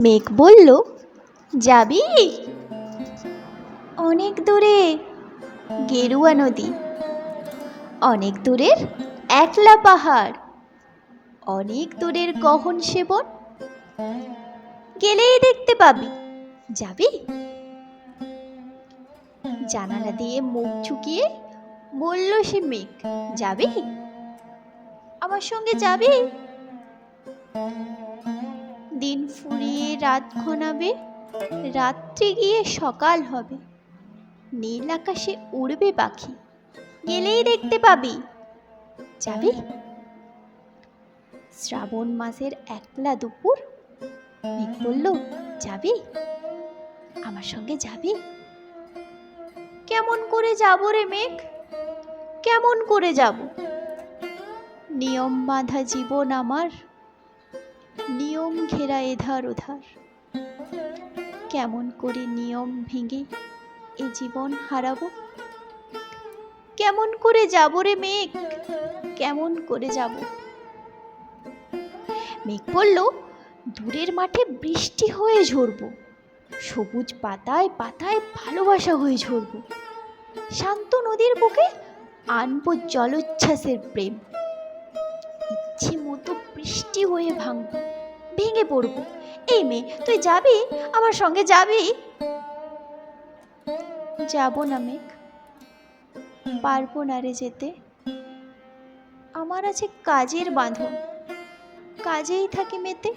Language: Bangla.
মেঘ বলল, যাবি? অনেক দূরে গেরুয়া নদী, অনেক দূরের একলা পাহাড়, অনেক দূরের গহন সেবন, গেলেই দেখতে পাবি। যাবি? জানালা দিয়ে মুখ ঝুঁকিয়ে বলল সে মেঘ, যাবি? আমার সঙ্গে যাবি? দিন ফুরিয়ে রাত ঘনাবে, রাত্রি গিয়ে সকাল হবে, নীল আকাশে উড়বে পাখি, গেলেই দেখতে পাবি। যাবি? শ্রাবণ মাসের একলা দুপুর, মেঘ বলল, যাবি? আমার সঙ্গে যাবি? কেমন করে যাব রে মেঘ, কেমন করে যাব? নিয়ম বাঁধা জীবন আমার, নিয়ম ঘেরা এধার ওধার, কেমন করে নিয়ম ভেঙে এ জীবন হারাবো? কেমন করে যাব রে মেঘ, কেমন করে যাব? মেঘ বলল, দূরের মাঠে বৃষ্টি হয়ে ঝরবো, সবুজ পাতায় পাতায় ভালোবাসা হয়ে ঝরবো, শান্ত নদীর বুকে আনবো জলোচ্ছ্বাসের প্রেম, ইচ্ছে মতো বৃষ্টি হয়ে ভাঙবো, ভেঙে পড়বো। এই মেয়ে, তুই যাবি? আমার সঙ্গে যাবি? যাব না মেঘ, পারবো না রে যেতে, আমার আছে কাজের বাঁধন, কাজেই থাকি মেতে।